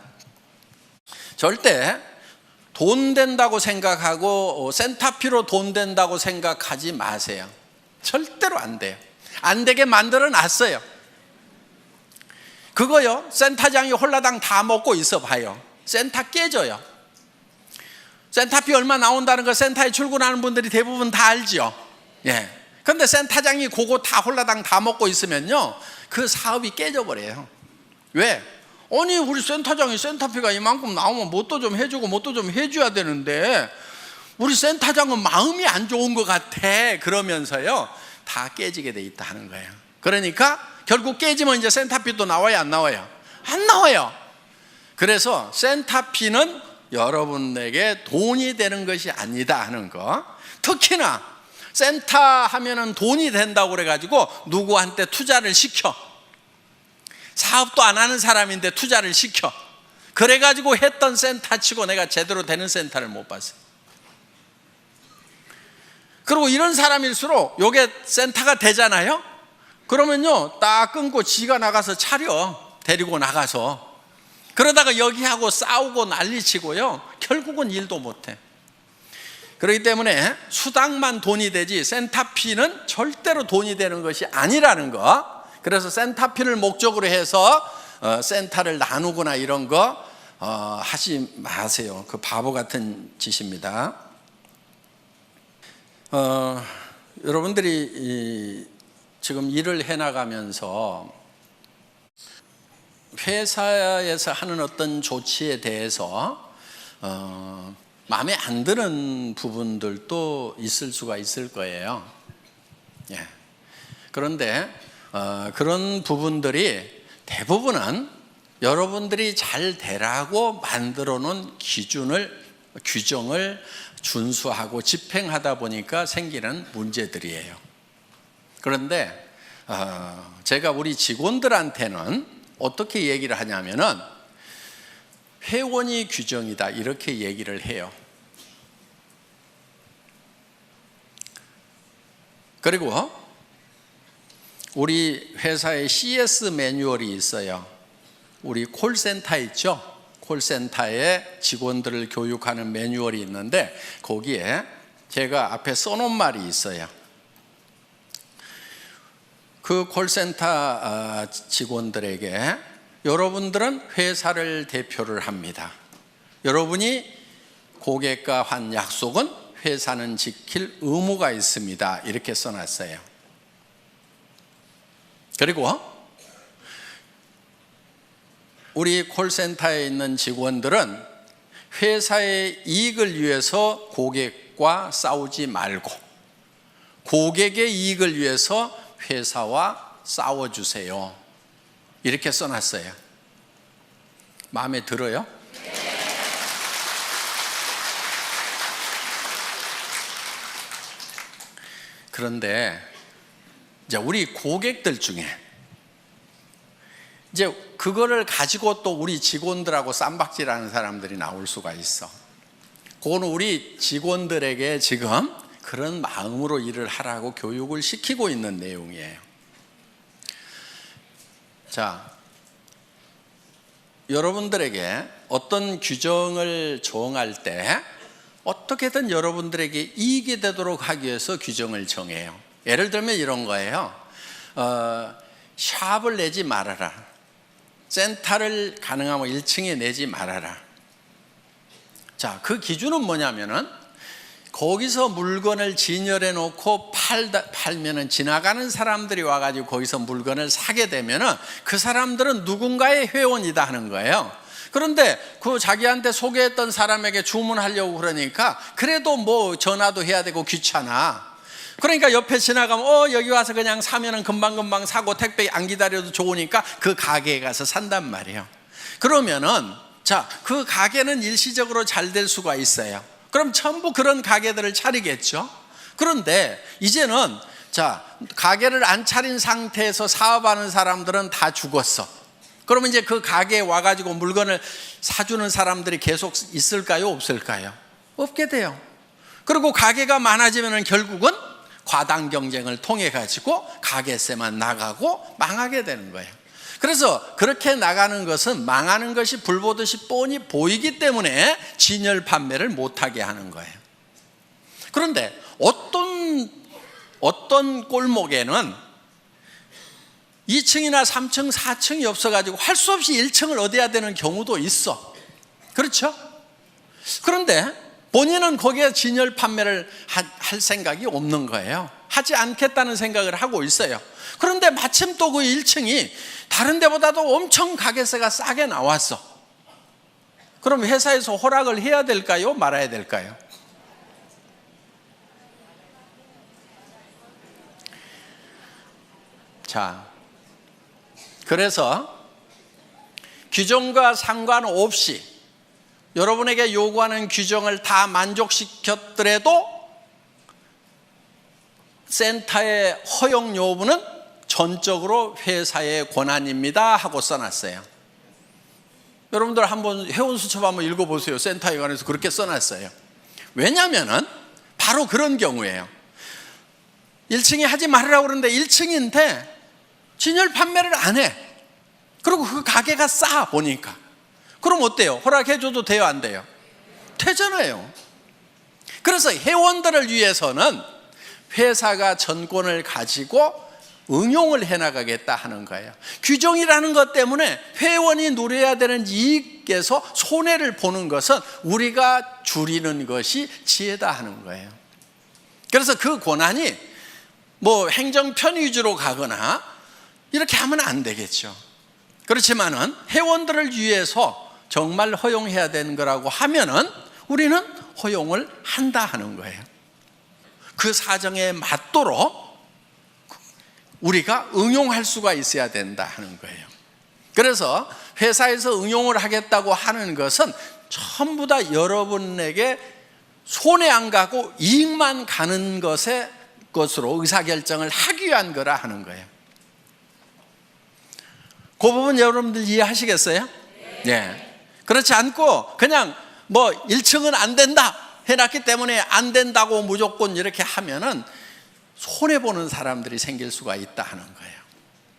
절대 돈 된다고 생각하고 센터피로 돈 된다고 생각하지 마세요. 절대로 안 돼요. 안 되게 만들어 놨어요. 그거요, 센터장이 홀라당 다 먹고 있어 봐요. 센터 깨져요. 센터피 얼마 나온다는 거 센터에 출근하는 분들이 대부분 다 알죠. 예. 근데 센터장이 그거 다 홀라당 다 먹고 있으면요, 그 사업이 깨져버려요. 왜? 아니, 우리 센터장이 센터피가 이만큼 나오면 뭣도 좀 해주고 뭣도 좀 해줘야 되는데 우리 센터장은 마음이 안 좋은 것 같아 그러면서요, 다 깨지게 돼 있다 하는 거예요. 그러니까 결국 깨지면 이제 센터피도 나와요, 안 나와요? 안 나와요. 그래서 센터피는 여러분에게 돈이 되는 것이 아니다 하는 거. 특히나 센터 하면은 돈이 된다고 그래가지고 누구한테 투자를 시켜. 사업도 안 하는 사람인데 투자를 시켜. 그래가지고 했던 센터 치고 내가 제대로 되는 센터를 못 봤어요. 그리고 이런 사람일수록 요게 센터가 되잖아요. 그러면요, 딱 끊고 지가 나가서 차려. 데리고 나가서. 그러다가 여기하고 싸우고 난리치고요, 결국은 일도 못해. 그렇기 때문에 수당만 돈이 되지 센터피는 절대로 돈이 되는 것이 아니라는 거. 그래서 센터피를 목적으로 해서 센터를 나누거나 이런 거 하지 마세요. 그 바보 같은 짓입니다. 여러분들이 지금 일을 해나가면서 회사에서 하는 어떤 조치에 대해서 마음에 안 드는 부분들도 있을 수가 있을 거예요. 예. 그런데 그런 부분들이 대부분은 여러분들이 잘 되라고 만들어 놓은 규정을 준수하고 집행하다 보니까 생기는 문제들이에요. 그런데 제가 우리 직원들한테는 어떻게 얘기를 하냐면은 회원이 규정이다 이렇게 얘기를 해요. 그리고 우리 회사에 CS 매뉴얼이 있어요. 우리 콜센터 있죠? 콜센터에 직원들을 교육하는 매뉴얼이 있는데 거기에 제가 앞에 써놓은 말이 있어요. 그 콜센터 직원들에게 여러분들은 회사를 대표를 합니다. 여러분이 고객과 한 약속은 회사는 지킬 의무가 있습니다. 이렇게 써놨어요. 그리고 우리 콜센터에 있는 직원들은 회사의 이익을 위해서 고객과 싸우지 말고 고객의 이익을 위해서 회사와 싸워주세요. 이렇게 써놨어요. 마음에 들어요? 그런데 이제 우리 고객들 중에 이제 그거를 가지고 또 우리 직원들하고 쌈박질하는 사람들이 나올 수가 있어. 그거는 우리 직원들에게 지금 그런 마음으로 일을 하라고 교육을 시키고 있는 내용이에요. 자, 여러분들에게 어떤 규정을 정할 때 어떻게든 여러분들에게 이익이 되도록 하기 위해서 규정을 정해요. 예를 들면 이런 거예요. 샵을 내지 말아라. 센터를 가능하면 1층에 내지 말아라. 자, 그 기준은 뭐냐면은 거기서 물건을 진열해 놓고 팔면은 지나가는 사람들이 와가지고 거기서 물건을 사게 되면은 그 사람들은 누군가의 회원이다 하는 거예요. 그런데 그 자기한테 소개했던 사람에게 주문하려고 그러니까 그래도 뭐 전화도 해야 되고 귀찮아. 그러니까 옆에 지나가면 여기 와서 그냥 사면은 금방금방 사고 택배 안 기다려도 좋으니까 그 가게에 가서 산단 말이에요. 그러면은 자, 그 가게는 일시적으로 잘 될 수가 있어요. 그럼 전부 그런 가게들을 차리겠죠. 그런데 이제는 자, 가게를 안 차린 상태에서 사업하는 사람들은 다 죽었어. 그러면 이제 그 가게에 와가지고 물건을 사주는 사람들이 계속 있을까요? 없을까요? 없게 돼요. 그리고 가게가 많아지면 결국은 과당 경쟁을 통해 가지고 가게세만 나가고 망하게 되는 거예요. 그래서 그렇게 나가는 것은 망하는 것이 불보듯이 뻔히 보이기 때문에 진열 판매를 못하게 하는 거예요. 그런데 어떤 골목에는 2층이나 3층, 4층이 없어가지고 할 수 없이 1층을 얻어야 되는 경우도 있어. 그렇죠? 그런데 본인은 거기에 진열 판매를 할 생각이 없는 거예요. 하지 않겠다는 생각을 하고 있어요. 그런데 마침 또 그 1층이 다른 데보다도 엄청 가게세가 싸게 나왔어. 그럼 회사에서 허락을 해야 될까요? 말아야 될까요? 자, 그래서 규정과 상관없이 여러분에게 요구하는 규정을 다 만족시켰더라도 센터의 허용 여부는 전적으로 회사의 권한입니다 하고 써놨어요. 여러분들 한번 회원수첩 한번 읽어보세요. 센터에 관해서 그렇게 써놨어요. 왜냐하면 바로 그런 경우예요. 1층에 하지 말으라고 그러는데 1층인데 진열 판매를 안 해. 그리고 그 가게가 싸 보니까. 그럼 어때요? 허락해줘도 돼요? 안 돼요? 되잖아요. 그래서 회원들을 위해서는 회사가 전권을 가지고 응용을 해나가겠다 하는 거예요. 규정이라는 것 때문에 회원이 누려야 되는 이익에서 손해를 보는 것은 우리가 줄이는 것이 지혜다 하는 거예요. 그래서 그 권한이 뭐 행정 편의 위주로 가거나 이렇게 하면 안 되겠죠. 그렇지만은 회원들을 위해서 정말 허용해야 되는 거라고 하면은 우리는 허용을 한다 하는 거예요. 그 사정에 맞도록 우리가 응용할 수가 있어야 된다 하는 거예요. 그래서 회사에서 응용을 하겠다고 하는 것은 전부 다 여러분에게 손해 안 가고 이익만 가는 것으로 의사결정을 하기 위한 거라 하는 거예요. 그 부분 여러분들 이해하시겠어요? 네. 그렇지 않고 그냥 뭐 1층은 안 된다 해놨기 때문에 안 된다고 무조건 이렇게 하면은 손해보는 사람들이 생길 수가 있다 하는 거예요.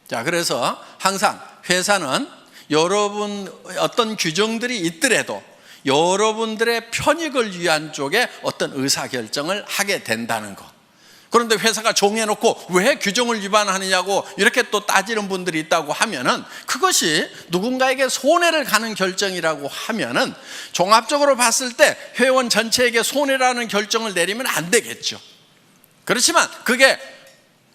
자, 그래서 항상 회사는 여러분 어떤 규정들이 있더라도 여러분들의 편익을 위한 쪽에 어떤 의사결정을 하게 된다는 거. 그런데 회사가 정해놓고 왜 규정을 위반하느냐고 이렇게 또 따지는 분들이 있다고 하면은 그것이 누군가에게 손해를 가는 결정이라고 하면은 종합적으로 봤을 때 회원 전체에게 손해라는 결정을 내리면 안 되겠죠. 그렇지만 그게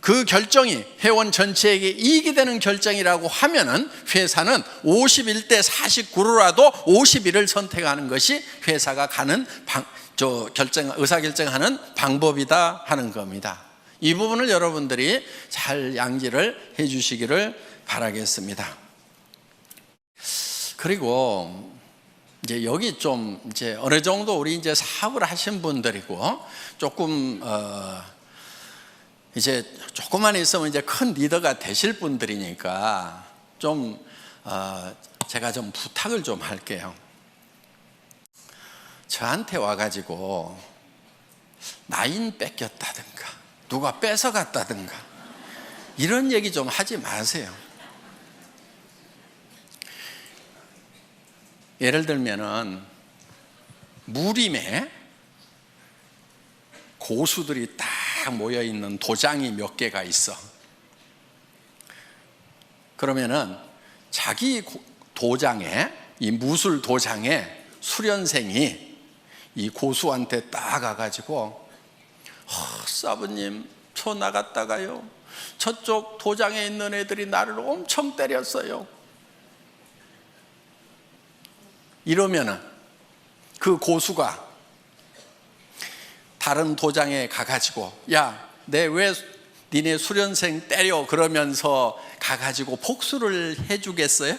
그 결정이 회원 전체에게 이익이 되는 결정이라고 하면은 회사는 51대 49로라도 51을 선택하는 것이 회사가 가는 의사결정하는 방법이다 하는 겁니다. 이 부분을 여러분들이 잘 양지를 해 주시기를 바라겠습니다. 그리고 이제 여기 좀 이제 어느 정도 우리 이제 사업을 하신 분들이고 조금 이제 조금만 있으면 이제 큰 리더가 되실 분들이니까 좀 제가 좀 부탁을 좀 할게요. 저한테 와가지고 나인 뺏겼다든가 누가 뺏어갔다든가 이런 얘기 좀 하지 마세요. 예를 들면은 무림에 고수들이 딱 모여있는 도장이 몇 개가 있어. 그러면은 자기 도장에, 이 무술 도장에 수련생이 이 고수한테 딱 가가지고 사부님 저 나갔다가요 저쪽 도장에 있는 애들이 나를 엄청 때렸어요. 이러면은 그 고수가 다른 도장에 가가지고 야, 내 왜 니네 수련생 때려 그러면서 가가지고 복수를 해주겠어요?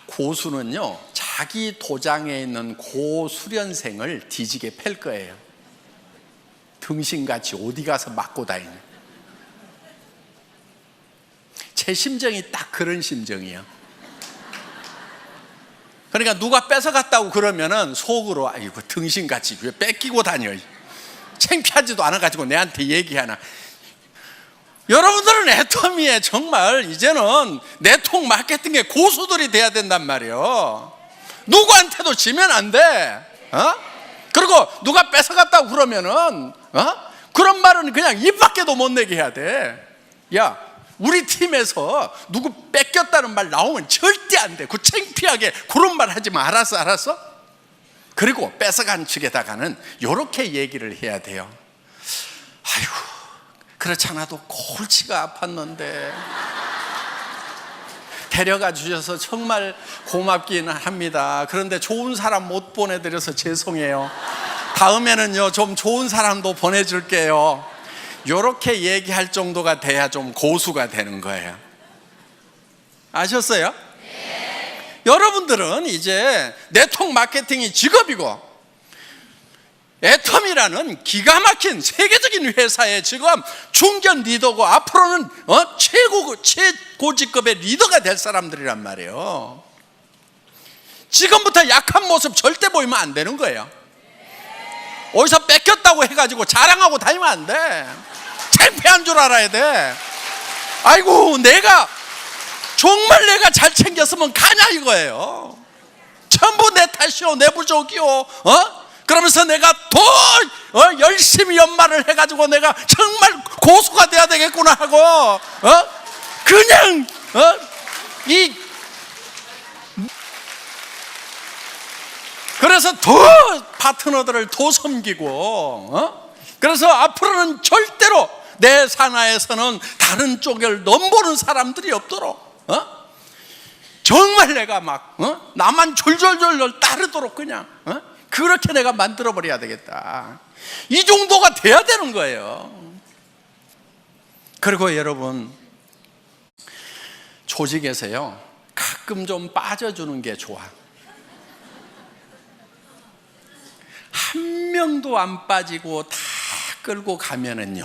고수는요 자기 도장에 있는 고수련생을 뒤지게 팰 거예요. 등신같이 어디 가서 맞고 다니는. 제 심정이 딱 그런 심정이에요. 그러니까 누가 뺏어갔다고 그러면은 속으로 아이고 등신같이 왜 뺏기고 다녀, 창피하지도 않아가지고 내한테 얘기하나. 여러분들은 애터미에 정말 이제는 네트워크 마케팅의 고수들이 돼야 된단 말이에요. 누구한테도 지면 안 돼. 그리고 누가 뺏어갔다고 그러면은 그런 말은 그냥 입 밖에도 못 내게 해야 돼. 야, 우리 팀에서 누구 뺏겼다는 말 나오면 절대 안 돼. 그 창피하게 그런 말 하지 마. 알았어? 그리고 뺏어간 측에다가는 이렇게 얘기를 해야 돼요. 아이고, 그렇지 않아도 골치가 아팠는데 데려가 주셔서 정말 고맙기는 합니다. 그런데 좋은 사람 못 보내드려서 죄송해요. 다음에는요 좀 좋은 사람도 보내줄게요. 이렇게 얘기할 정도가 돼야 좀 고수가 되는 거예요. 아셨어요? 네. 여러분들은 이제 네트워크 마케팅이 직업이고 애텀이라는 기가 막힌 세계적인 회사의 지금 중견 리더고 앞으로는 최고직급의 리더가 될 사람들이란 말이에요. 지금부터 약한 모습 절대 보이면 안 되는 거예요. 어디서 뺏겼다고 해가지고 자랑하고 다니면 안 돼. 창피한 줄 알아야 돼. 아이고, 정말 내가 잘 챙겼으면 가냐 이거예요. 전부 내 탓이요, 내 부족이요. 그러면서 내가 더 열심히 연말을 해가지고 내가 정말 고수가 돼야 되겠구나 하고 그냥 그래서 더 파트너들을 더 섬기고 그래서 앞으로는 절대로 내 산하에서는 다른 쪽을 넘보는 사람들이 없도록 정말 내가 막 나만 졸졸졸 따르도록 그냥 그렇게 내가 만들어버려야 되겠다. 이 정도가 돼야 되는 거예요. 그리고 여러분, 조직에서요 가끔 좀 빠져주는 게 좋아. 한 명도 안 빠지고 다 끌고 가면은요,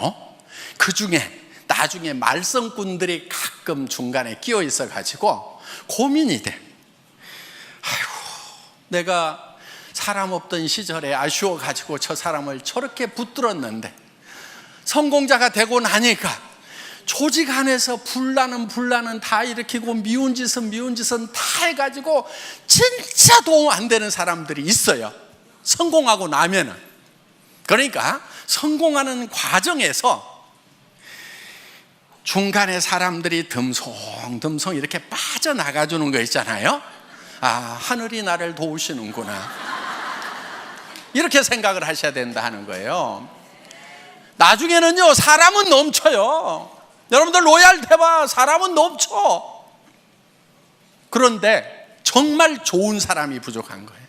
그 중에 나중에 말썽꾼들이 가끔 중간에 끼어 있어가지고 고민이 돼. 아이고, 내가 사람 없던 시절에 아쉬워가지고 저 사람을 저렇게 붙들었는데 성공자가 되고 나니까 조직 안에서 분란은 다 일으키고 미운 짓은 다 해가지고 진짜 도움 안 되는 사람들이 있어요. 성공하고 나면은. 그러니까 성공하는 과정에서 중간에 사람들이 듬성듬성 이렇게 빠져나가 주는 거 있잖아요. 아, 하늘이 나를 도우시는구나, 이렇게 생각을 하셔야 된다 하는 거예요. 나중에는요 사람은 넘쳐요. 여러분들 로얄 대봐, 사람은 넘쳐. 그런데 정말 좋은 사람이 부족한 거예요.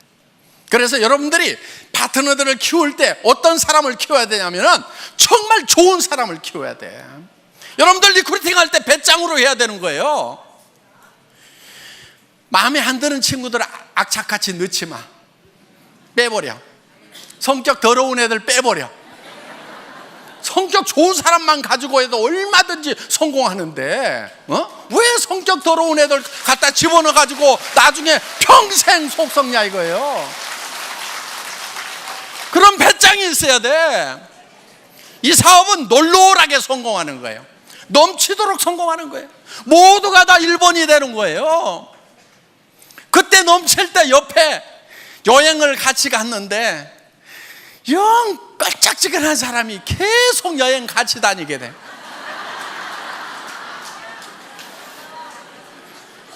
그래서 여러분들이 파트너들을 키울 때 어떤 사람을 키워야 되냐면은 정말 좋은 사람을 키워야 돼. 여러분들 리크루팅 할 때 배짱으로 해야 되는 거예요. 마음에 안 드는 친구들 악착같이 넣지 마. 빼버려. 성격 더러운 애들 빼버려. 성격 좋은 사람만 가지고 해도 얼마든지 성공하는데 왜 성격 더러운 애들 갖다 집어넣어 가지고 나중에 평생 속썩냐 이거예요. 그런 배짱이 있어야 돼. 이 사업은 놀놀하게 성공하는 거예요. 넘치도록 성공하는 거예요. 모두가 다 1번이 되는 거예요. 그때 넘칠 때 옆에 여행을 같이 갔는데 영 깔짝지근한 사람이 계속 여행 같이 다니게 돼.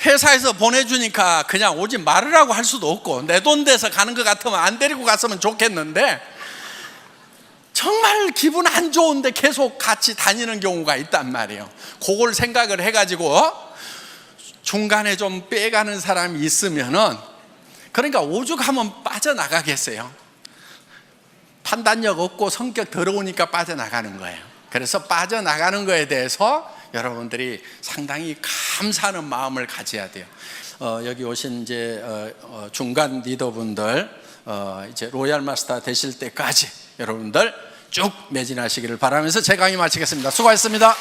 회사에서 보내주니까 그냥 오지 말으라고 할 수도 없고 내 돈 돼서 가는 것 같으면 안 데리고 갔으면 좋겠는데 정말 기분 안 좋은데 계속 같이 다니는 경우가 있단 말이에요. 그걸 생각을 해가지고 중간에 좀 빼가는 사람이 있으면은, 그러니까 오죽하면 빠져나가겠어요. 판단력 없고 성격 더러우니까 빠져나가는 거예요. 그래서 빠져나가는 거에 대해서 여러분들이 상당히 감사하는 마음을 가져야 돼요. 여기 오신 이제 중간 리더분들 이제 로얄 마스터 되실 때까지 여러분들 쭉 매진하시기를 바라면서 제 강의 마치겠습니다. 수고하셨습니다.